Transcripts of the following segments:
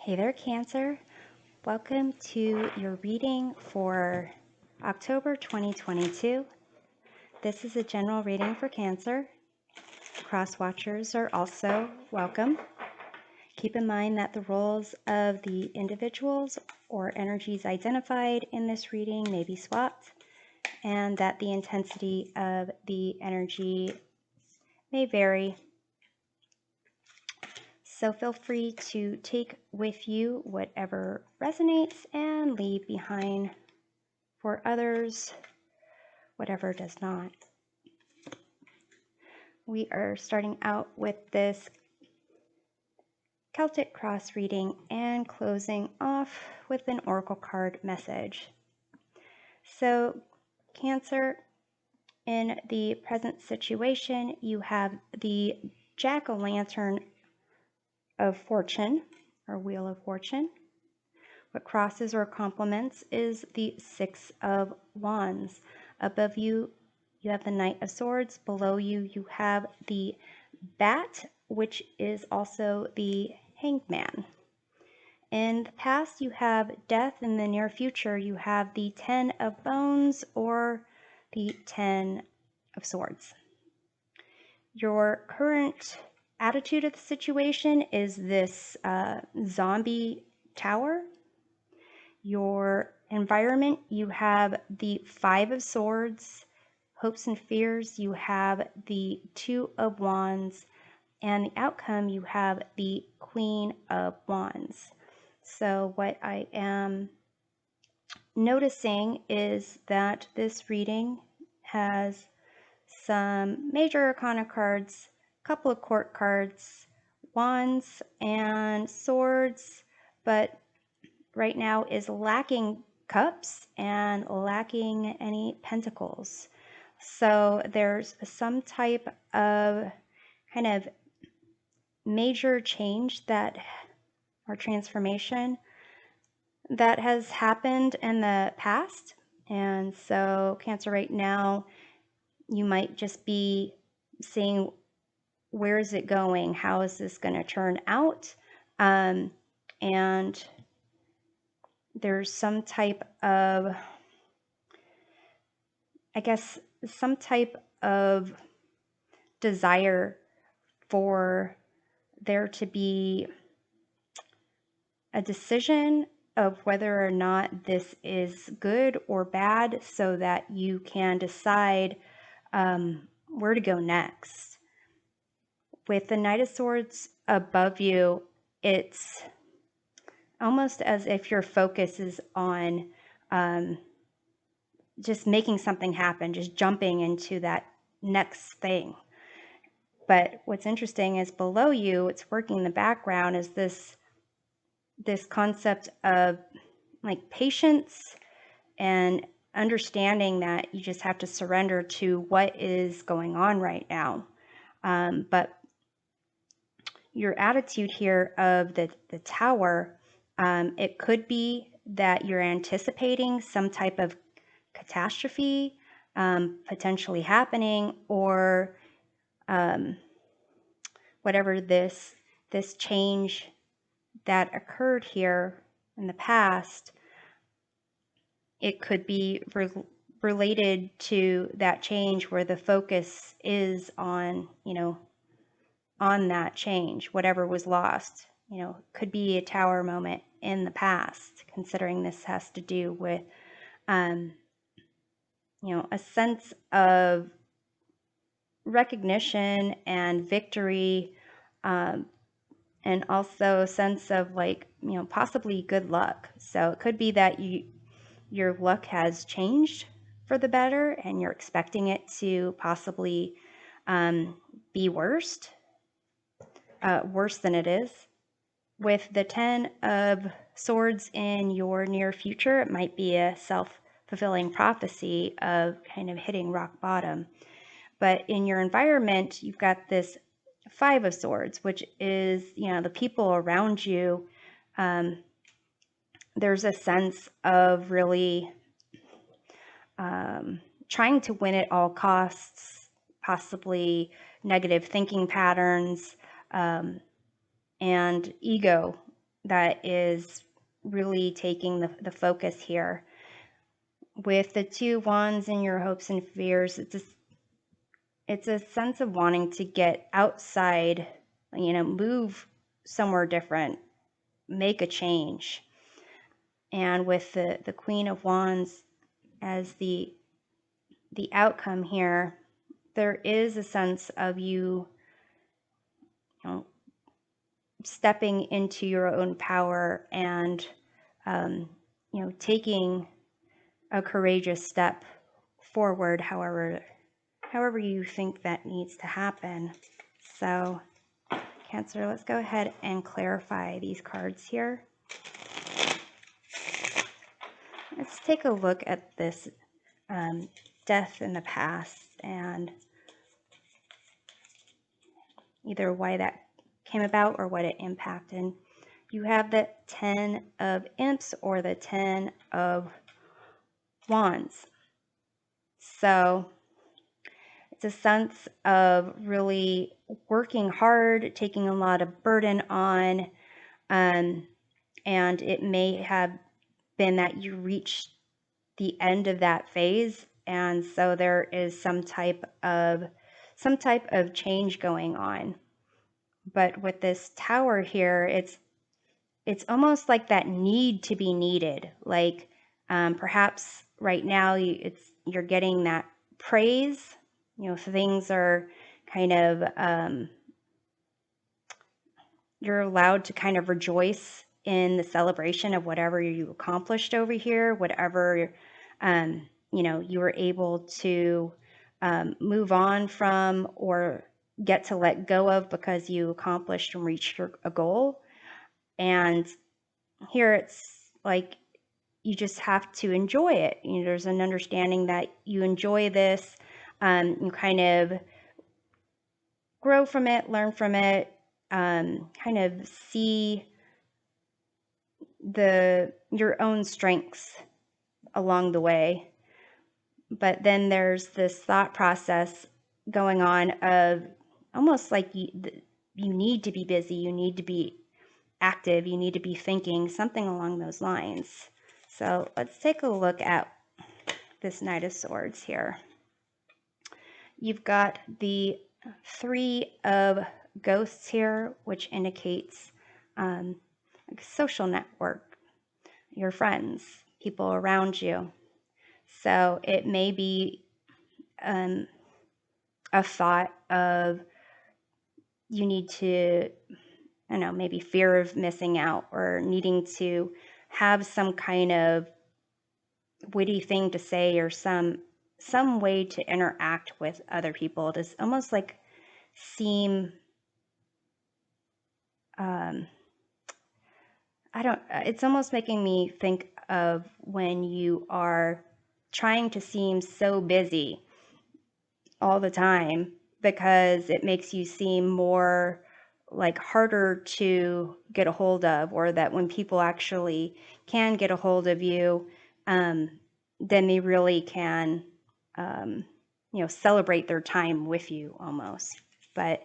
Hey there, Cancer. Welcome to your reading for October 2022. This is a general reading for Cancer. Cross watchers are also welcome. Keep in mind that the roles of the individuals or energies identified in this reading may be swapped, and that the intensity of the energy may vary. So feel free to take with you whatever resonates and leave behind for others whatever does not. We are starting out with this Celtic Cross reading and closing off with an oracle card message. So, Cancer, in the present situation, you have the jack-o'-lantern of fortune, or wheel of fortune. What crosses or complements is the Six of Wands. Above you, you have the Knight of Swords. Below you, you have the Bat, which is also the Hanged Man. In the past, you have Death. In the near future, you have the Ten of Bones or the Ten of Swords. Your current attitude of the situation is this zombie tower. Your environment, you have the Five of Swords. Hopes and fears, you have the Two of Wands. And the outcome, you have the Queen of Wands. So what I am noticing is that this reading has some major arcana cards, a couple of court cards, wands and swords, but right now is lacking cups and lacking any pentacles. So there's some type of kind of major change that, or transformation, that has happened in the past. And so Cancer, right now, you might just be seeing, where is it going? How is this going to turn out? And there's some type of, I guess, some type of desire for there to be a decision of whether or not this is good or bad, so that you can decide where to go next. With the Knight of Swords above you, it's almost as if your focus is on just making something happen, just jumping into that next thing. But what's interesting is below you, it's working in the background, is this concept of like patience and understanding that you just have to surrender to what is going on right now. But your attitude here of the tower, it could be that you're anticipating some type of catastrophe potentially happening, or whatever this change that occurred here in the past, it could be related to that change where the focus is on, on that change, whatever was lost. Could be a tower moment in the past, considering this has to do with, a sense of recognition and victory, and also a sense of possibly good luck. So it could be that your luck has changed for the better, and you're expecting it to possibly be worse than it is. With the Ten of Swords in your near future, it might be a self-fulfilling prophecy of kind of hitting rock bottom. But in your environment, you've got this Five of Swords, which is, the people around you. There's a sense of really trying to win at all costs, possibly negative thinking patterns, and ego that is really taking the focus here. With the 2 wands and your hopes and fears, it's a sense of wanting to get outside, move somewhere different, make a change. And with the Queen of Wands as the outcome here, there is a sense of you stepping into your own power and, taking a courageous step forward, however you think that needs to happen. So, Cancer, let's go ahead and clarify these cards here. Let's take a look at this death in the past and either why that came about or what it impacted. You have the 10 of Imps or the 10 of Wands. So it's a sense of really working hard, taking a lot of burden on, and it may have been that you reached the end of that phase, and so there is some type of change going on. But with this Tower here, it's almost like that need to be needed. Like perhaps right now you're getting that praise. Things are kind of you're allowed to kind of rejoice in the celebration of whatever you accomplished over here, whatever you were able to move on from or get to let go of because you accomplished and reached a goal. And here it's like you just have to enjoy it. There's an understanding that you enjoy this, you kind of grow from it, learn from it, kind of see your own strengths along the way. But then there's this thought process going on of almost like you need to be busy, you need to be active, you need to be thinking, something along those lines. So let's take a look at this Knight of Swords here. You've got the 3 of Ghosts here, which indicates like social network, your friends, people around you. So it may be a thought of you need to, I don't know, maybe fear of missing out or needing to have some kind of witty thing to say or some way to interact with other people. It's almost like seem it's almost making me think of when you are trying to seem so busy all the time because it makes you seem more like harder to get a hold of, or that when people actually can get a hold of you, then they really can, celebrate their time with you almost. But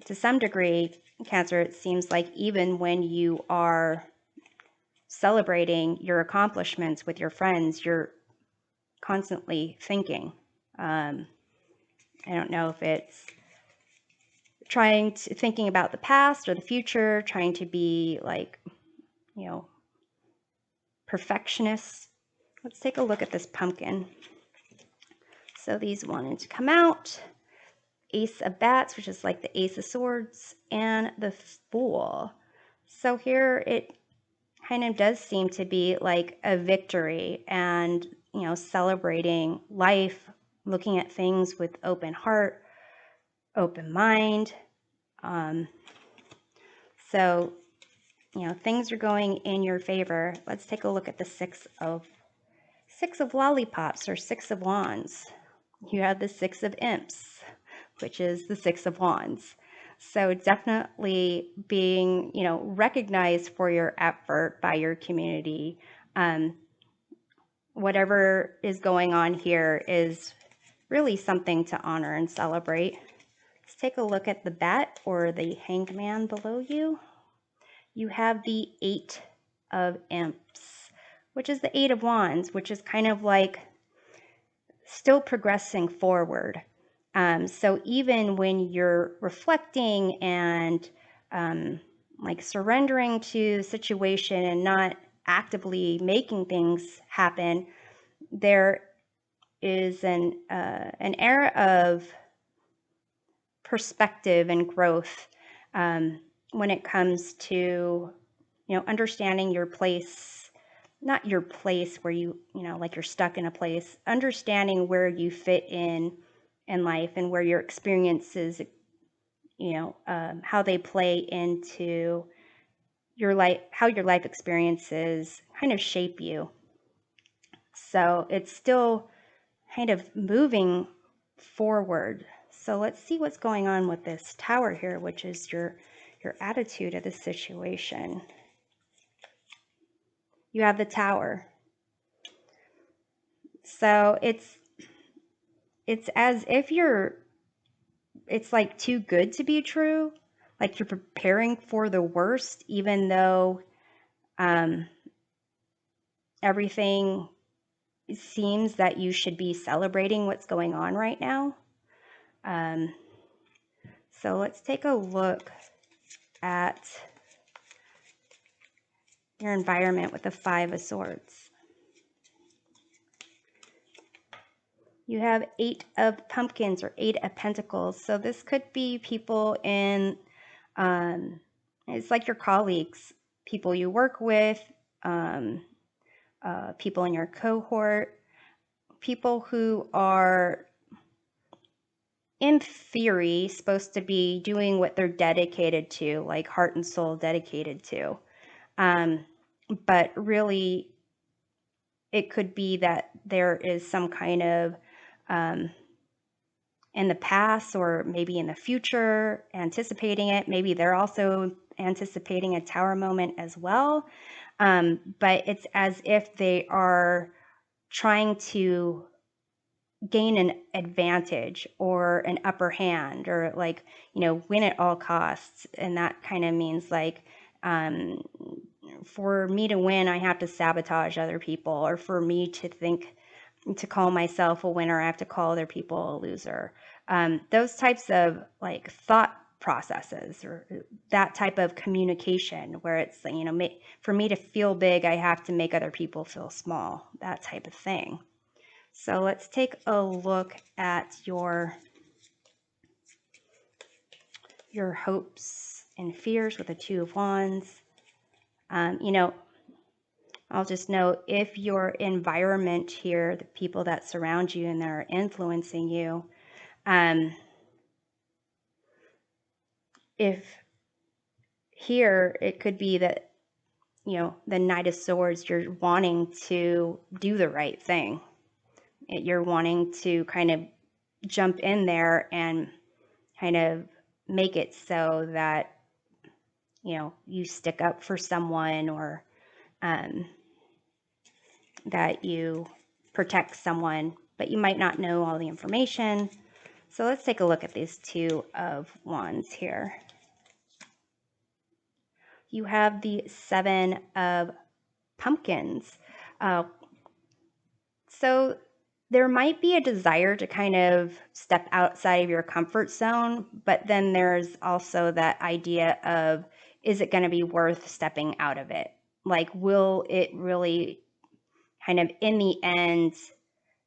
to some degree, Cancer, it seems like even when you are celebrating your accomplishments with your friends, you're constantly thinking. I don't know if it's thinking about the past or the future, trying to be like, perfectionist. Let's take a look at this pumpkin. So these wanted to come out. Ace of Bats, which is like the Ace of Swords, and the Fool. So here it kind of does seem to be like a victory and, celebrating life, looking at things with open heart, open mind. So, things are going in your favor. Let's take a look at the Six of Lollipops or 6 of Wands. You have the 6 of Imps, which is the 6 of Wands. So definitely being, recognized for your effort by your community. Whatever is going on here is really something to honor and celebrate. Let's take a look at the Bat or the Hanged Man below you. You have the Eight of Imps, which is the Eight of Wands, which is kind of like still progressing forward. So even when you're reflecting and like surrendering to the situation and not actively making things happen, there is an era of perspective and growth when it comes to, understanding your place, not your place where like you're stuck in a place, understanding where you fit in life and where your experiences, how they play into your life, how your life experiences kind of shape you. So it's still kind of moving forward. So let's see what's going on with this Tower here, which is your attitude of the situation. You have the Tower. So it's as if it's like too good to be true. Like you're preparing for the worst, even though everything seems that you should be celebrating what's going on right now. So let's take a look at your environment with the Five of Swords. You have Eight of Pumpkins or Eight of Pentacles. So this could be people in, it's like your colleagues, people you work with, people in your cohort, people who are, in theory, supposed to be doing what they're dedicated to, like heart and soul dedicated to. But really, it could be that there is some kind of, in the past or maybe in the future, anticipating it. Maybe they're also anticipating a Tower moment as well. But it's as if they are trying to gain an advantage or an upper hand, or like, win at all costs. And that kind of means like, for me to win, I have to sabotage other people, or for me to call myself a winner, I have to call other people a loser. Those types of like thought processes, or that type of communication where it's, for me to feel big, I have to make other people feel small, that type of thing. So let's take a look at your hopes and fears with the Two of Wands. I'll just note, if your environment here, the people that surround you and that are influencing you, if here it could be that, the Knight of Swords, you're wanting to do the right thing. You're wanting to kind of jump in there and kind of make it so that, you stick up for someone, or that you protect someone, but you might not know all the information. So let's take a look at these Two of Wands here. You have the Seven of Pumpkins. So there might be a desire to kind of step outside of your comfort zone, but then there's also that idea of, is it going to be worth stepping out of it? Like, will it really kind of in the end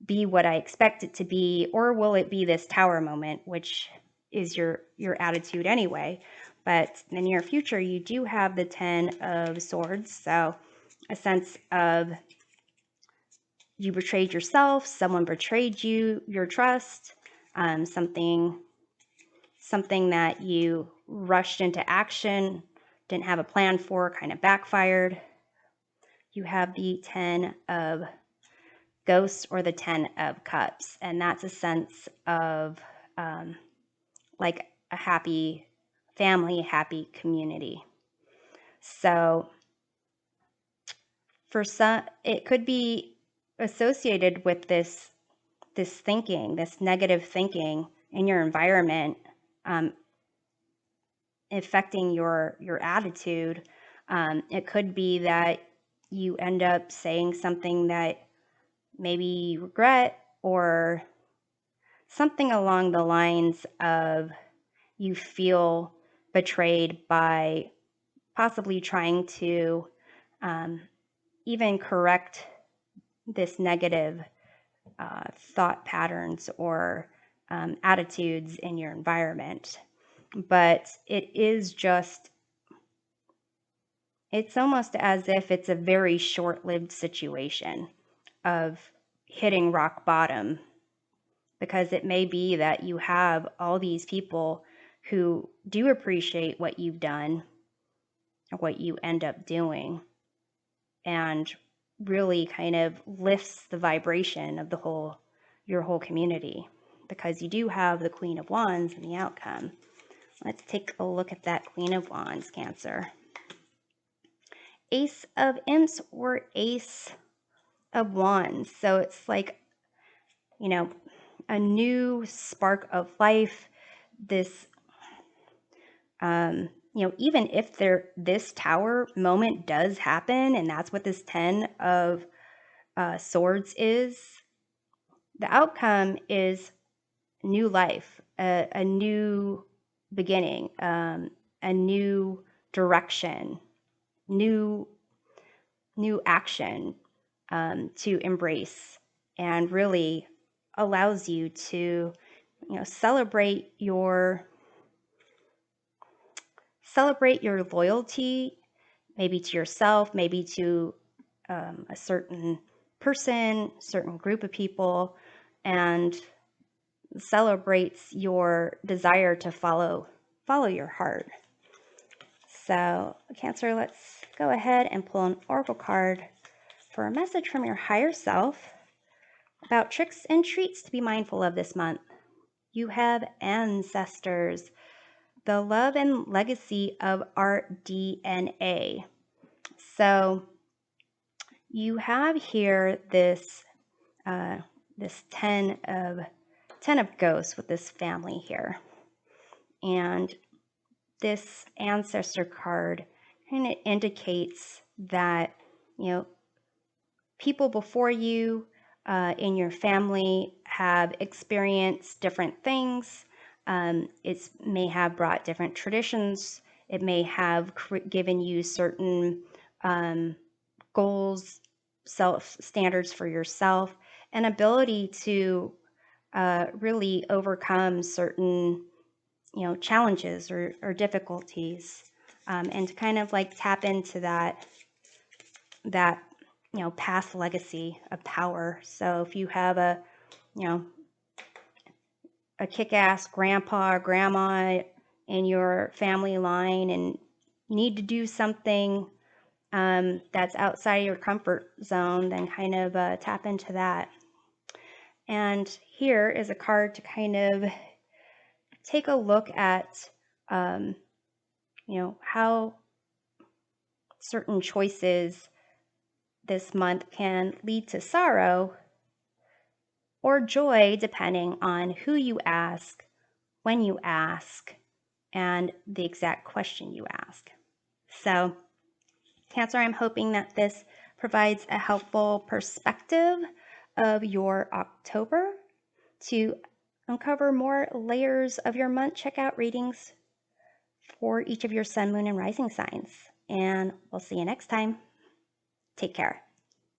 be what I expect it to be, or will it be this Tower moment, which is your attitude anyway? But in the near future, you do have the Ten of Swords, so a sense of you betrayed yourself, someone betrayed you, your trust, something that you rushed into action, didn't have a plan for, kind of backfired. You have the Ten of Ghosts or the Ten of Cups, and that's a sense of like a happy family, happy community. So for some, it could be associated with this thinking, this negative thinking in your environment, affecting your attitude It could be that you end up saying something that maybe you regret, or something along the lines of you feel betrayed by possibly trying to even correct this negative thought patterns or attitudes in your environment. But it's almost as if it's a very short-lived situation of hitting rock bottom, because it may be that you have all these people who do appreciate what you've done or what you end up doing, and really kind of lifts the vibration of your whole community, because you do have the Queen of Wands in the outcome. Let's take a look at that Queen of Wands, Cancer. Ace of Imps or Ace of Wands. So it's like, a new spark of life. This, even if this Tower moment does happen, and that's what this 10 of Swords is, the outcome is new life, a new beginning, a new direction, new action to embrace, and really allows you to celebrate your loyalty, maybe to yourself, maybe to a certain person, certain group of people, and celebrates your desire to follow your heart. So, Cancer, let's go ahead and pull an oracle card for a message from your higher self about tricks and treats to be mindful of this month. You have ancestors, the love and legacy of our DNA. So you have here this 10 of ghosts with this family here, and this ancestor card kind of indicates that people before you in your family have experienced different things. It may have brought different traditions. It may have given you certain goals, standards for yourself, an ability to really overcome certain challenges or difficulties, and to kind of like tap into that past legacy of power. So if you have a kick-ass grandpa or grandma in your family line and need to do something that's outside of your comfort zone, then kind of tap into that. And here is a card to kind of take a look at how certain choices this month can lead to sorrow or joy, depending on who you ask, when you ask, and the exact question you ask. So, Cancer, I'm hoping that this provides a helpful perspective of your October. To uncover more layers of your month, check out readings for each of your sun, moon, and rising signs. And we'll see you next time. Take care.